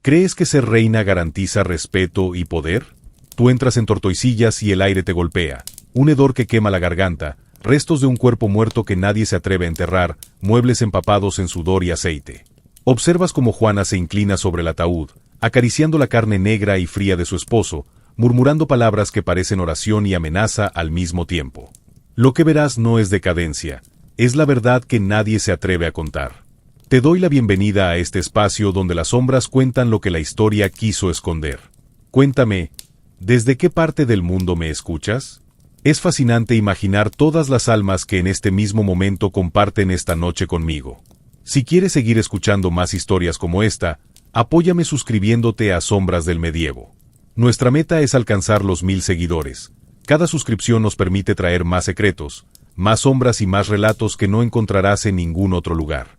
¿Crees que ser reina garantiza respeto y poder? Tú entras en Tortoisillas y el aire te golpea, un hedor que quema la garganta, restos de un cuerpo muerto que nadie se atreve a enterrar, muebles empapados en sudor y aceite. Observas cómo Juana se inclina sobre el ataúd, acariciando la carne negra y fría de su esposo, murmurando palabras que parecen oración y amenaza al mismo tiempo. Lo que verás no es decadencia, es la verdad que nadie se atreve a contar. Te doy la bienvenida a este espacio donde las sombras cuentan lo que la historia quiso esconder. Cuéntame, ¿desde qué parte del mundo me escuchas? Es fascinante imaginar todas las almas que en este mismo momento comparten esta noche conmigo. Si quieres seguir escuchando más historias como esta, apóyame suscribiéndote a Sombras del Medievo. Nuestra meta es alcanzar los 1000 seguidores. Cada suscripción nos permite traer más secretos, más sombras y más relatos que no encontrarás en ningún otro lugar.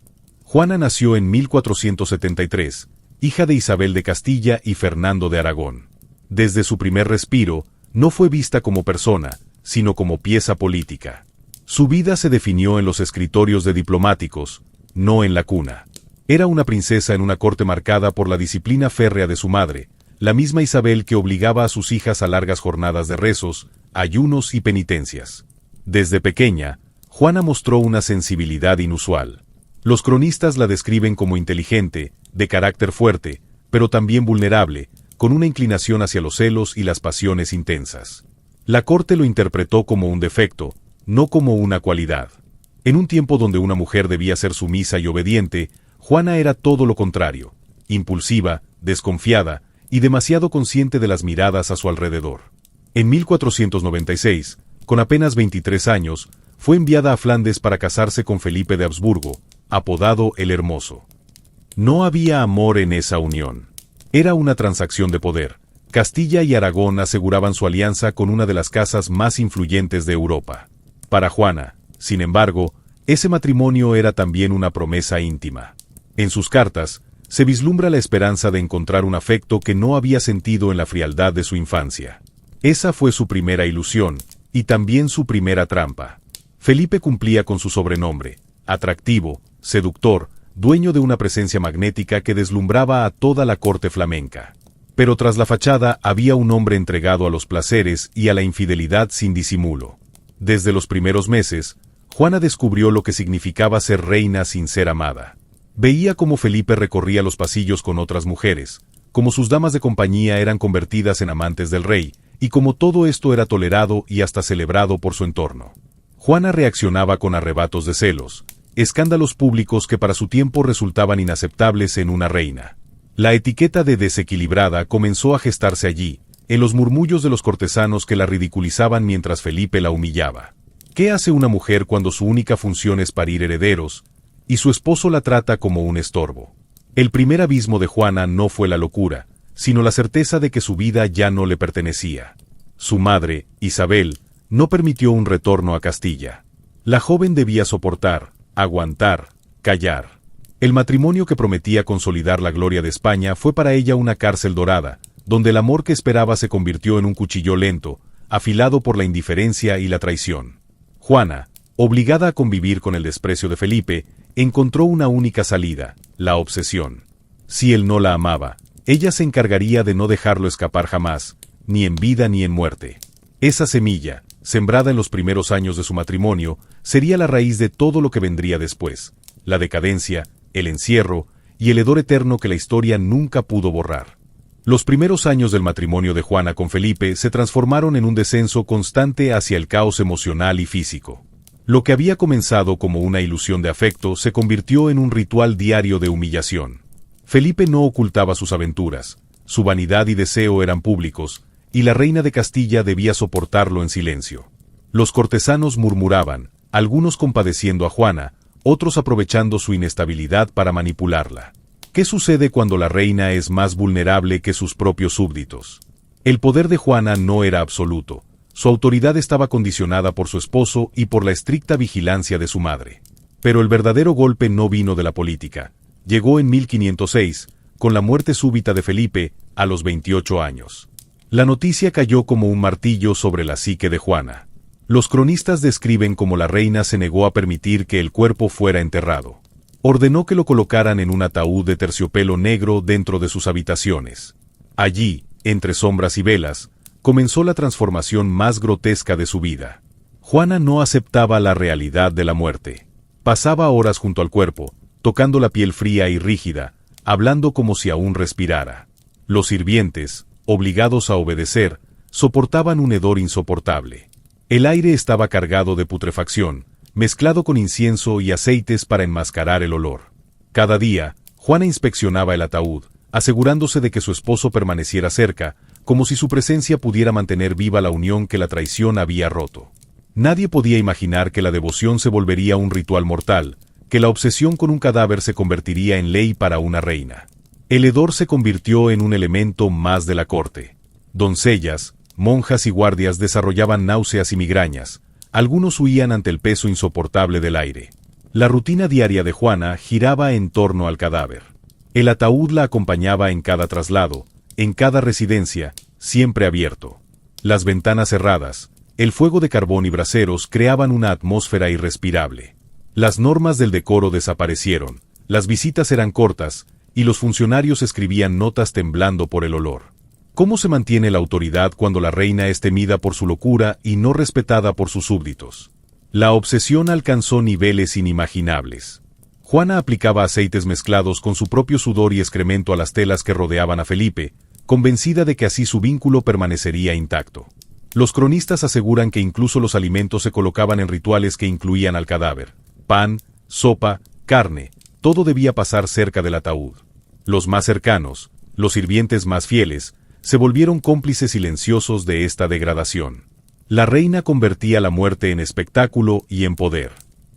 Juana nació en 1473, hija de Isabel de Castilla y Fernando de Aragón. Desde su primer respiro, no fue vista como persona, sino como pieza política. Su vida se definió en los escritorios de diplomáticos, no en la cuna. Era una princesa en una corte marcada por la disciplina férrea de su madre, la misma Isabel que obligaba a sus hijas a largas jornadas de rezos, ayunos y penitencias. Desde pequeña, Juana mostró una sensibilidad inusual. Los cronistas la describen como inteligente, de carácter fuerte, pero también vulnerable, con una inclinación hacia los celos y las pasiones intensas. La corte lo interpretó como un defecto, no como una cualidad. En un tiempo donde una mujer debía ser sumisa y obediente, Juana era todo lo contrario, impulsiva, desconfiada y demasiado consciente de las miradas a su alrededor. En 1496, con apenas 23 años, fue enviada a Flandes para casarse con Felipe de Habsburgo, apodado el Hermoso. No había amor en esa unión. Era una transacción de poder. Castilla y Aragón aseguraban su alianza con una de las casas más influyentes de Europa. Para Juana, sin embargo, ese matrimonio era también una promesa íntima. En sus cartas, se vislumbra la esperanza de encontrar un afecto que no había sentido en la frialdad de su infancia. Esa fue su primera ilusión, y también su primera trampa. Felipe cumplía con su sobrenombre, atractivo, seductor, dueño de una presencia magnética que deslumbraba a toda la corte flamenca. Pero tras la fachada había un hombre entregado a los placeres y a la infidelidad sin disimulo. Desde los primeros meses, Juana descubrió lo que significaba ser reina sin ser amada. Veía cómo Felipe recorría los pasillos con otras mujeres, cómo sus damas de compañía eran convertidas en amantes del rey, y cómo todo esto era tolerado y hasta celebrado por su entorno. Juana reaccionaba con arrebatos de celos, escándalos públicos que para su tiempo resultaban inaceptables en una reina. La etiqueta de desequilibrada comenzó a gestarse allí, en los murmullos de los cortesanos que la ridiculizaban mientras Felipe la humillaba. ¿Qué hace una mujer cuando su única función es parir herederos, y su esposo la trata como un estorbo? El primer abismo de Juana no fue la locura, sino la certeza de que su vida ya no le pertenecía. Su madre, Isabel, no permitió un retorno a Castilla. La joven debía soportar, aguantar, callar. El matrimonio que prometía consolidar la gloria de España fue para ella una cárcel dorada, donde el amor que esperaba se convirtió en un cuchillo lento, afilado por la indiferencia y la traición. Juana, obligada a convivir con el desprecio de Felipe, encontró una única salida, la obsesión. Si él no la amaba, ella se encargaría de no dejarlo escapar jamás, ni en vida ni en muerte. Esa semilla, sembrada en los primeros años de su matrimonio, sería la raíz de todo lo que vendría después, la decadencia, el encierro y el hedor eterno que la historia nunca pudo borrar. Los primeros años del matrimonio de Juana con Felipe se transformaron en un descenso constante hacia el caos emocional y físico. Lo que había comenzado como una ilusión de afecto se convirtió en un ritual diario de humillación. Felipe no ocultaba sus aventuras, su vanidad y deseo eran públicos, y la reina de Castilla debía soportarlo en silencio. Los cortesanos murmuraban, algunos compadeciendo a Juana, otros aprovechando su inestabilidad para manipularla. ¿Qué sucede cuando la reina es más vulnerable que sus propios súbditos? El poder de Juana no era absoluto. Su autoridad estaba condicionada por su esposo y por la estricta vigilancia de su madre. Pero el verdadero golpe no vino de la política. Llegó en 1506, con la muerte súbita de Felipe, a los 28 años. La noticia cayó como un martillo sobre la psique de Juana. Los cronistas describen cómo la reina se negó a permitir que el cuerpo fuera enterrado. Ordenó que lo colocaran en un ataúd de terciopelo negro dentro de sus habitaciones. Allí, entre sombras y velas, comenzó la transformación más grotesca de su vida. Juana no aceptaba la realidad de la muerte. Pasaba horas junto al cuerpo, tocando la piel fría y rígida, hablando como si aún respirara. Los sirvientes, obligados a obedecer, soportaban un hedor insoportable. El aire estaba cargado de putrefacción, mezclado con incienso y aceites para enmascarar el olor. Cada día, Juana inspeccionaba el ataúd, asegurándose de que su esposo permaneciera cerca, como si su presencia pudiera mantener viva la unión que la traición había roto. Nadie podía imaginar que la devoción se volvería un ritual mortal, que la obsesión con un cadáver se convertiría en ley para una reina. El hedor se convirtió en un elemento más de la corte. Doncellas, monjas y guardias desarrollaban náuseas y migrañas. Algunos huían ante el peso insoportable del aire. La rutina diaria de Juana giraba en torno al cadáver. El ataúd la acompañaba en cada traslado, en cada residencia, siempre abierto. Las ventanas cerradas, el fuego de carbón y braseros creaban una atmósfera irrespirable. Las normas del decoro desaparecieron, las visitas eran cortas, y los funcionarios escribían notas temblando por el olor. ¿Cómo se mantiene la autoridad cuando la reina es temida por su locura y no respetada por sus súbditos? La obsesión alcanzó niveles inimaginables. Juana aplicaba aceites mezclados con su propio sudor y excremento a las telas que rodeaban a Felipe, convencida de que así su vínculo permanecería intacto. Los cronistas aseguran que incluso los alimentos se colocaban en rituales que incluían al cadáver. Pan, sopa, carne, todo debía pasar cerca del ataúd. Los más cercanos, los sirvientes más fieles, se volvieron cómplices silenciosos de esta degradación. La reina convertía la muerte en espectáculo y en poder.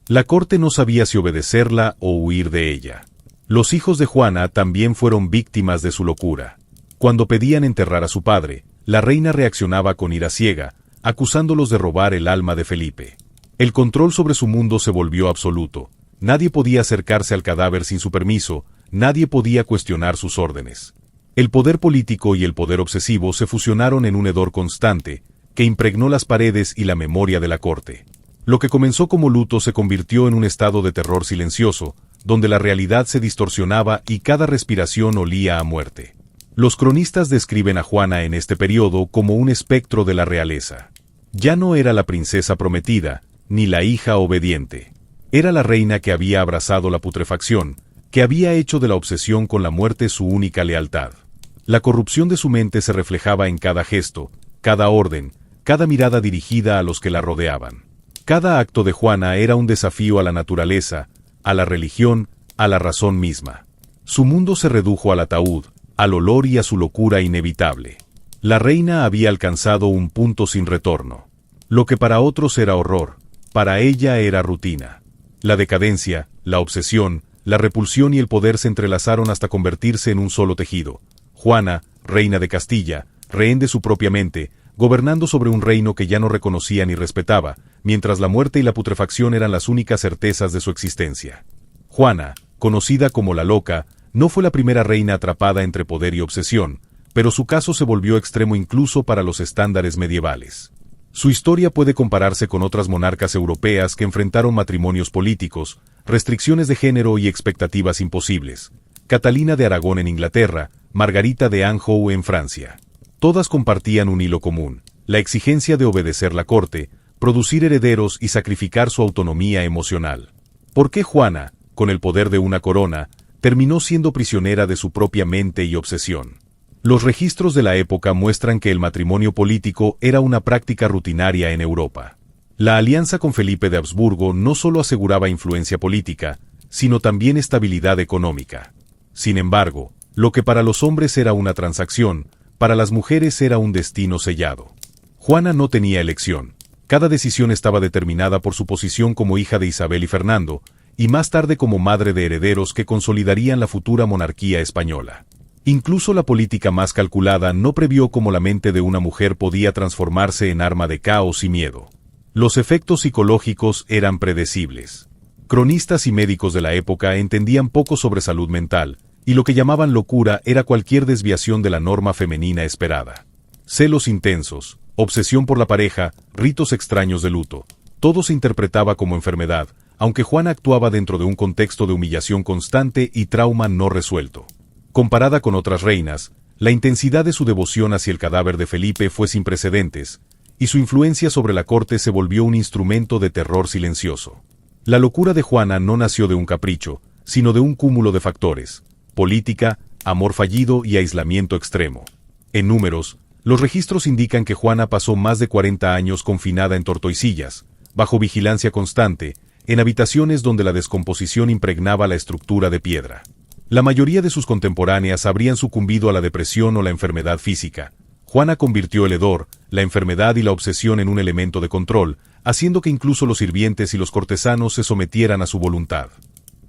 La corte no sabía si obedecerla o huir de ella. Los hijos de Juana también fueron víctimas de su locura. Cuando pedían enterrar a su padre, la reina reaccionaba con ira ciega, acusándolos de robar el alma de Felipe. El control sobre su mundo se volvió absoluto. Nadie podía acercarse al cadáver sin su permiso, nadie podía cuestionar sus órdenes. El poder político y el poder obsesivo se fusionaron en un hedor constante, que impregnó las paredes y la memoria de la corte. Lo que comenzó como luto se convirtió en un estado de terror silencioso, donde la realidad se distorsionaba y cada respiración olía a muerte. Los cronistas describen a Juana en este periodo como un espectro de la realeza. Ya no era la princesa prometida, ni la hija obediente. Era la reina que había abrazado la putrefacción, que había hecho de la obsesión con la muerte su única lealtad. La corrupción de su mente se reflejaba en cada gesto, cada orden, cada mirada dirigida a los que la rodeaban. Cada acto de Juana era un desafío a la naturaleza, a la religión, a la razón misma. Su mundo se redujo al ataúd, al olor y a su locura inevitable. La reina había alcanzado un punto sin retorno. Lo que para otros era horror, para ella era rutina. La decadencia, la obsesión, la repulsión y el poder se entrelazaron hasta convertirse en un solo tejido. Juana, reina de Castilla, rehén de su propia mente, gobernando sobre un reino que ya no reconocía ni respetaba, mientras la muerte y la putrefacción eran las únicas certezas de su existencia. Juana, conocida como la Loca, no fue la primera reina atrapada entre poder y obsesión, pero su caso se volvió extremo incluso para los estándares medievales. Su historia puede compararse con otras monarcas europeas que enfrentaron matrimonios políticos, restricciones de género y expectativas imposibles. Catalina de Aragón en Inglaterra, Margarita de Anjou en Francia. Todas compartían un hilo común, la exigencia de obedecer la corte, producir herederos y sacrificar su autonomía emocional. ¿Por qué Juana, con el poder de una corona, terminó siendo prisionera de su propia mente y obsesión? Los registros de la época muestran que el matrimonio político era una práctica rutinaria en Europa. La alianza con Felipe de Habsburgo no solo aseguraba influencia política, sino también estabilidad económica. Sin embargo, lo que para los hombres era una transacción, para las mujeres era un destino sellado. Juana no tenía elección. Cada decisión estaba determinada por su posición como hija de Isabel y Fernando, y más tarde como madre de herederos que consolidarían la futura monarquía española. Incluso la política más calculada no previó cómo la mente de una mujer podía transformarse en arma de caos y miedo. Los efectos psicológicos eran predecibles. Cronistas y médicos de la época entendían poco sobre salud mental, y lo que llamaban locura era cualquier desviación de la norma femenina esperada. Celos intensos, obsesión por la pareja, ritos extraños de luto. todo se interpretaba como enfermedad, aunque Juana actuaba dentro de un contexto de humillación constante y trauma no resuelto. Comparada con otras reinas, la intensidad de su devoción hacia el cadáver de Felipe fue sin precedentes, y su influencia sobre la corte se volvió un instrumento de terror silencioso. La locura de Juana no nació de un capricho, sino de un cúmulo de factores: política, amor fallido y aislamiento extremo. En números, los registros indican que Juana pasó más de 40 años confinada en Tortoisillas, bajo vigilancia constante, en habitaciones donde la descomposición impregnaba la estructura de piedra. La mayoría de sus contemporáneas habrían sucumbido a la depresión o la enfermedad física. Juana convirtió el hedor, la enfermedad y la obsesión en un elemento de control, haciendo que incluso los sirvientes y los cortesanos se sometieran a su voluntad.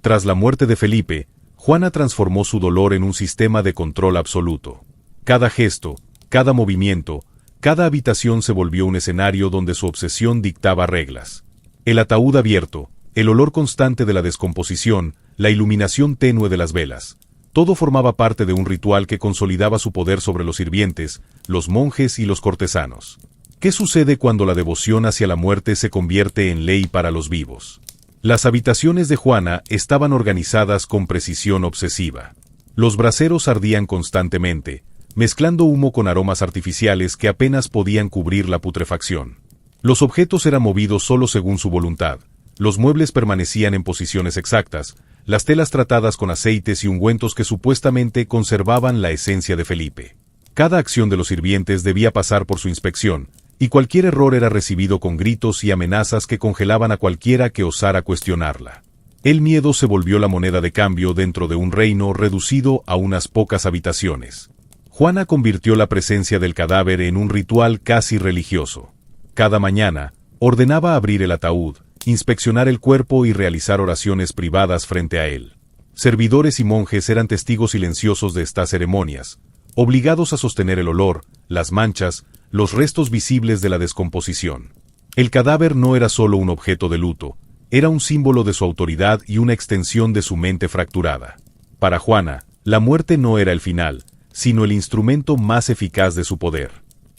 Tras la muerte de Felipe, Juana transformó su dolor en un sistema de control absoluto. Cada gesto, cada movimiento, cada habitación se volvió un escenario donde su obsesión dictaba reglas. El ataúd abierto, el olor constante de la descomposición, la iluminación tenue de las velas. Todo formaba parte de un ritual que consolidaba su poder sobre los sirvientes, los monjes y los cortesanos. ¿Qué sucede cuando la devoción hacia la muerte se convierte en ley para los vivos? Las habitaciones de Juana estaban organizadas con precisión obsesiva. Los braseros ardían constantemente, mezclando humo con aromas artificiales que apenas podían cubrir la putrefacción. Los objetos eran movidos solo según su voluntad. Los muebles permanecían en posiciones exactas, las telas tratadas con aceites y ungüentos que supuestamente conservaban la esencia de Felipe. Cada acción de los sirvientes debía pasar por su inspección, y cualquier error era recibido con gritos y amenazas que congelaban a cualquiera que osara cuestionarla. El miedo se volvió la moneda de cambio dentro de un reino reducido a unas pocas habitaciones. Juana convirtió la presencia del cadáver en un ritual casi religioso. Cada mañana, ordenaba abrir el ataúd, inspeccionar el cuerpo y realizar oraciones privadas frente a él. Servidores y monjes eran testigos silenciosos de estas ceremonias, obligados a sostener el olor, las manchas, los restos visibles de la descomposición. El cadáver no era solo un objeto de luto, era un símbolo de su autoridad y una extensión de su mente fracturada. Para Juana, la muerte no era el final, sino el instrumento más eficaz de su poder.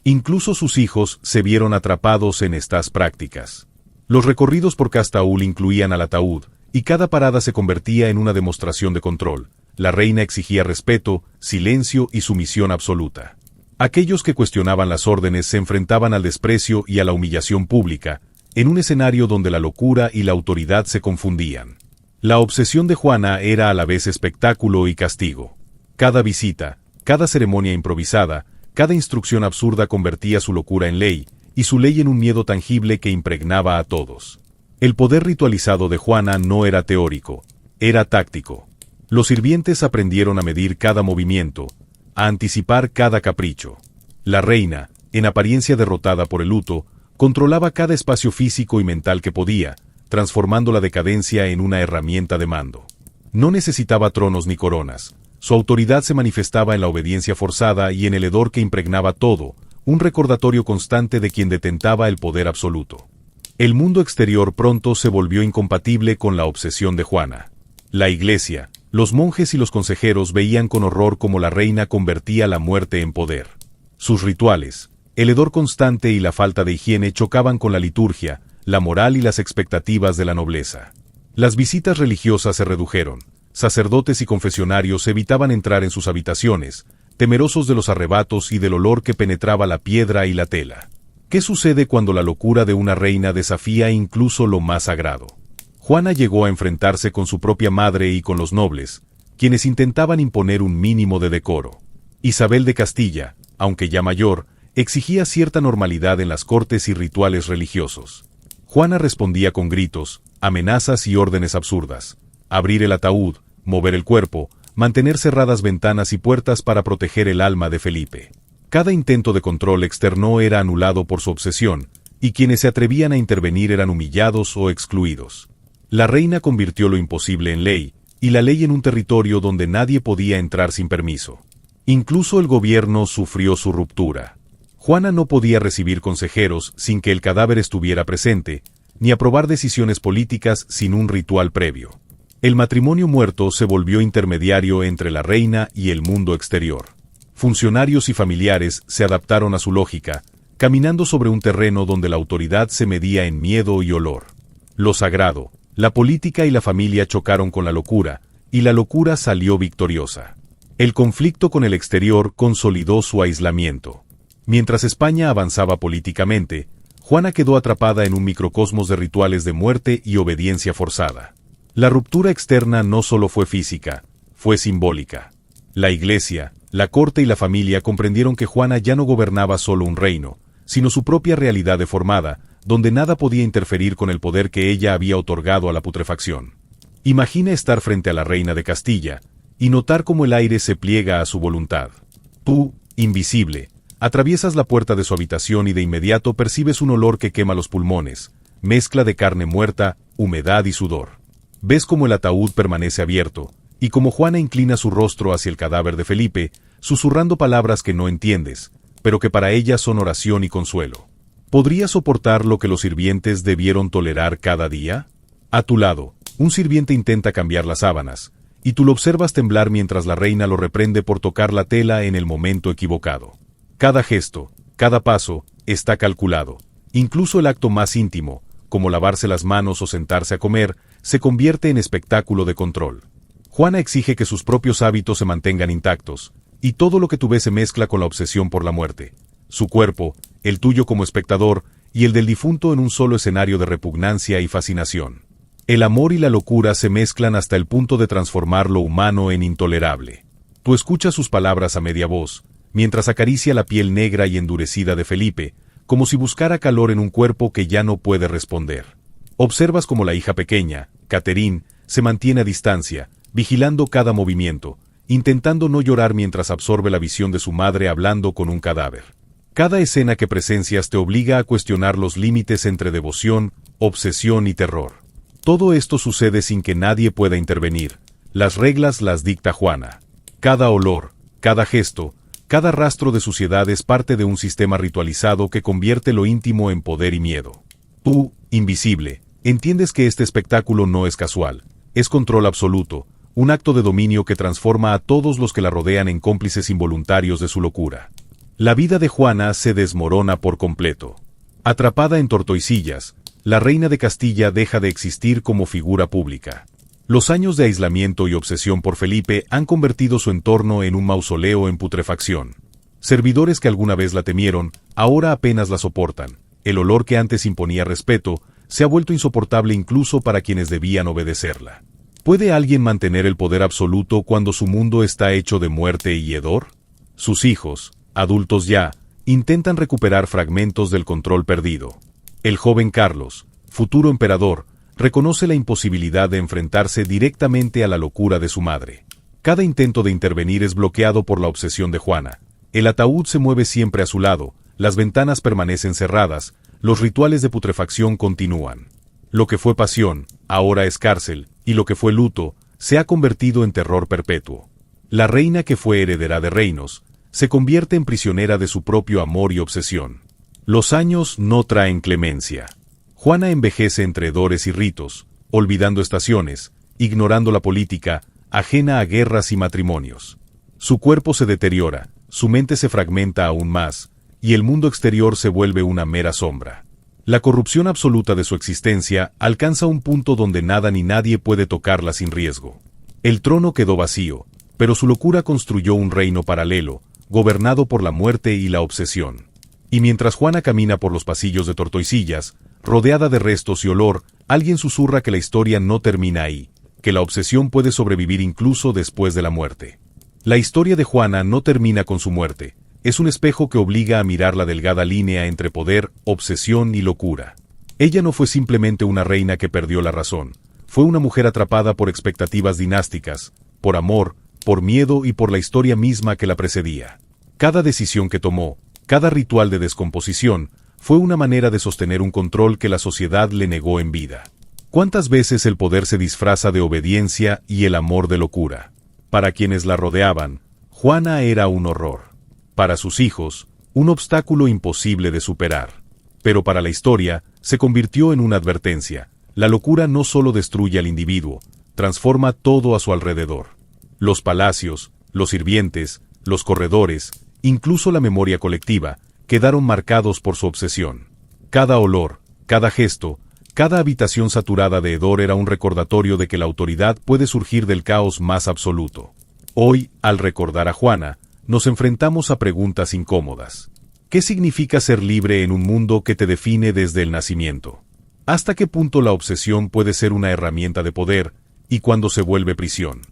Incluso sus hijos se vieron atrapados en estas prácticas. Los recorridos por Castaúl incluían al ataúd, y cada parada se convertía en una demostración de control. La reina exigía respeto, silencio y sumisión absoluta. Aquellos que cuestionaban las órdenes se enfrentaban al desprecio y a la humillación pública, en un escenario donde la locura y la autoridad se confundían. La obsesión de Juana era a la vez espectáculo y castigo. Cada visita, cada ceremonia improvisada, cada instrucción absurda convertía su locura en ley, y su ley en un miedo tangible que impregnaba a todos. El poder ritualizado de Juana no era teórico, era táctico. Los sirvientes aprendieron a medir cada movimiento, a anticipar cada capricho. La reina, en apariencia derrotada por el luto, controlaba cada espacio físico y mental que podía, transformando la decadencia en una herramienta de mando. No necesitaba tronos ni coronas. Su autoridad se manifestaba en la obediencia forzada y en el hedor que impregnaba todo, un recordatorio constante de quien detentaba el poder absoluto. El mundo exterior pronto se volvió incompatible con la obsesión de Juana. La iglesia, los monjes y los consejeros veían con horror cómo la reina convertía la muerte en poder. Sus rituales, el hedor constante y la falta de higiene chocaban con la liturgia, la moral y las expectativas de la nobleza. Las visitas religiosas se redujeron. Sacerdotes y confesionarios evitaban entrar en sus habitaciones, temerosos de los arrebatos y del olor que penetraba la piedra y la tela. ¿Qué sucede cuando la locura de una reina desafía incluso lo más sagrado? Juana llegó a enfrentarse con su propia madre y con los nobles, quienes intentaban imponer un mínimo de decoro. Isabel de Castilla, aunque ya mayor, exigía cierta normalidad en las cortes y rituales religiosos. Juana respondía con gritos, amenazas y órdenes absurdas. Abrir el ataúd, mover el cuerpo, mantener cerradas ventanas y puertas para proteger el alma de Felipe. Cada intento de control externo era anulado por su obsesión, y quienes se atrevían a intervenir eran humillados o excluidos. La reina convirtió lo imposible en ley, y la ley en un territorio donde nadie podía entrar sin permiso. Incluso el gobierno sufrió su ruptura. Juana no podía recibir consejeros sin que el cadáver estuviera presente, ni aprobar decisiones políticas sin un ritual previo. El matrimonio muerto se volvió intermediario entre la reina y el mundo exterior. Funcionarios y familiares se adaptaron a su lógica, caminando sobre un terreno donde la autoridad se medía en miedo y olor. Lo sagrado, la política y la familia chocaron con la locura, y la locura salió victoriosa. El conflicto con el exterior consolidó su aislamiento. Mientras España avanzaba políticamente, Juana quedó atrapada en un microcosmos de rituales de muerte y obediencia forzada. La ruptura externa no solo fue física, fue simbólica. La iglesia, la corte y la familia comprendieron que Juana ya no gobernaba solo un reino, sino su propia realidad deformada, donde nada podía interferir con el poder que ella había otorgado a la putrefacción. Imagina estar frente a la reina de Castilla, y notar cómo el aire se pliega a su voluntad. Tú, invisible, atraviesas la puerta de su habitación y de inmediato percibes un olor que quema los pulmones, mezcla de carne muerta, humedad y sudor. Ves cómo el ataúd permanece abierto, y cómo Juana inclina su rostro hacia el cadáver de Felipe, susurrando palabras que no entiendes, pero que para ella son oración y consuelo. ¿Podrías soportar lo que los sirvientes debieron tolerar cada día? A tu lado, un sirviente intenta cambiar las sábanas, y tú lo observas temblar mientras la reina lo reprende por tocar la tela en el momento equivocado. Cada gesto, cada paso, está calculado. Incluso el acto más íntimo, como lavarse las manos o sentarse a comer, se convierte en espectáculo de control. Juana exige que sus propios hábitos se mantengan intactos, y todo lo que tú ves se mezcla con la obsesión por la muerte. Su cuerpo, el tuyo como espectador, y el del difunto en un solo escenario de repugnancia y fascinación. El amor y la locura se mezclan hasta el punto de transformar lo humano en intolerable. Tú escuchas sus palabras a media voz, mientras acaricia la piel negra y endurecida de Felipe, como si buscara calor en un cuerpo que ya no puede responder. Observas como la hija pequeña, Catherine, se mantiene a distancia, vigilando cada movimiento, intentando no llorar mientras absorbe la visión de su madre hablando con un cadáver. Cada escena que presencias te obliga a cuestionar los límites entre devoción, obsesión y terror. Todo esto sucede sin que nadie pueda intervenir. Las reglas las dicta Juana. Cada olor, cada gesto, cada rastro de suciedad es parte de un sistema ritualizado que convierte lo íntimo en poder y miedo. Tú, invisible, entiendes que este espectáculo no es casual, es control absoluto, un acto de dominio que transforma a todos los que la rodean en cómplices involuntarios de su locura. La vida de Juana se desmorona por completo. Atrapada en Tortoisillas, la reina de Castilla deja de existir como figura pública. Los años de aislamiento y obsesión por Felipe han convertido su entorno en un mausoleo en putrefacción. Servidores que alguna vez la temieron, ahora apenas la soportan. El olor que antes imponía respeto, se ha vuelto insoportable incluso para quienes debían obedecerla. ¿Puede alguien mantener el poder absoluto cuando su mundo está hecho de muerte y hedor? Sus hijos, adultos ya, intentan recuperar fragmentos del control perdido. El joven Carlos, futuro emperador, reconoce la imposibilidad de enfrentarse directamente a la locura de su madre. Cada intento de intervenir es bloqueado por la obsesión de Juana. El ataúd se mueve siempre a su lado, las ventanas permanecen cerradas, los rituales de putrefacción continúan. Lo que fue pasión, ahora es cárcel, y lo que fue luto, se ha convertido en terror perpetuo. La reina que fue heredera de reinos, se convierte en prisionera de su propio amor y obsesión. Los años no traen clemencia. Juana envejece entre hedores y ritos, olvidando estaciones, ignorando la política, ajena a guerras y matrimonios. Su cuerpo se deteriora, su mente se fragmenta aún más, y el mundo exterior se vuelve una mera sombra. La corrupción absoluta de su existencia alcanza un punto donde nada ni nadie puede tocarla sin riesgo. El trono quedó vacío, pero su locura construyó un reino paralelo, gobernado por la muerte y la obsesión. Y mientras Juana camina por los pasillos de Tortoisillas, rodeada de restos y olor, alguien susurra que la historia no termina ahí, que la obsesión puede sobrevivir incluso después de la muerte. La historia de Juana no termina con su muerte, es un espejo que obliga a mirar la delgada línea entre poder, obsesión y locura. Ella no fue simplemente una reina que perdió la razón, fue una mujer atrapada por expectativas dinásticas, por amor, por miedo y por la historia misma que la precedía. Cada decisión que tomó, cada ritual de descomposición, fue una manera de sostener un control que la sociedad le negó en vida. ¿Cuántas veces el poder se disfraza de obediencia y el amor de locura? Para quienes la rodeaban, Juana era un horror. Para sus hijos, un obstáculo imposible de superar. Pero para la historia, se convirtió en una advertencia. La locura no solo destruye al individuo, transforma todo a su alrededor. Los palacios, los sirvientes, los corredores, incluso la memoria colectiva, quedaron marcados por su obsesión. Cada olor, cada gesto, cada habitación saturada de hedor era un recordatorio de que la autoridad puede surgir del caos más absoluto. Hoy, al recordar a Juana, nos enfrentamos a preguntas incómodas. ¿Qué significa ser libre en un mundo que te define desde el nacimiento? ¿Hasta qué punto la obsesión puede ser una herramienta de poder, y cuándo se vuelve prisión?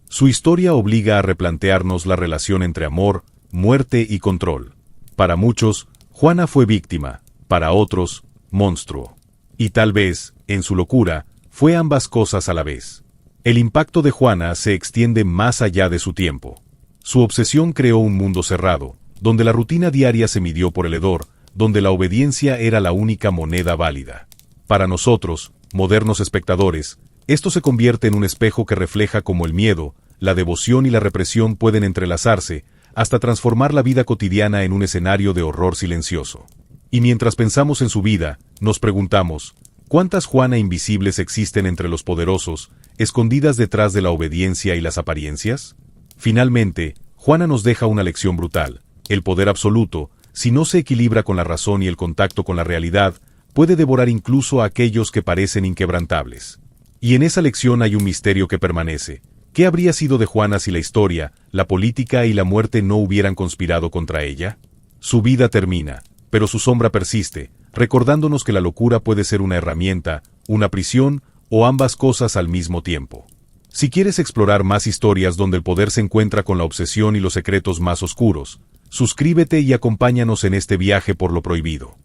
Su historia obliga a replantearnos la relación entre amor, muerte y control. Para muchos, Juana fue víctima, para otros, monstruo. Y tal vez, en su locura, fue ambas cosas a la vez. El impacto de Juana se extiende más allá de su tiempo. Su obsesión creó un mundo cerrado, donde la rutina diaria se midió por el hedor, donde la obediencia era la única moneda válida. Para nosotros, modernos espectadores, esto se convierte en un espejo que refleja cómo el miedo, la devoción y la represión pueden entrelazarse, hasta transformar la vida cotidiana en un escenario de horror silencioso. Y mientras pensamos en su vida, nos preguntamos, ¿cuántas Juana invisibles existen entre los poderosos, escondidas detrás de la obediencia y las apariencias? Finalmente, Juana nos deja una lección brutal. El poder absoluto, si no se equilibra con la razón y el contacto con la realidad, puede devorar incluso a aquellos que parecen inquebrantables. Y en esa lección hay un misterio que permanece. ¿Qué habría sido de Juana si la historia, la política y la muerte no hubieran conspirado contra ella? Su vida termina, pero su sombra persiste, recordándonos que la locura puede ser una herramienta, una prisión o ambas cosas al mismo tiempo. Si quieres explorar más historias donde el poder se encuentra con la obsesión y los secretos más oscuros, suscríbete y acompáñanos en este viaje por lo prohibido.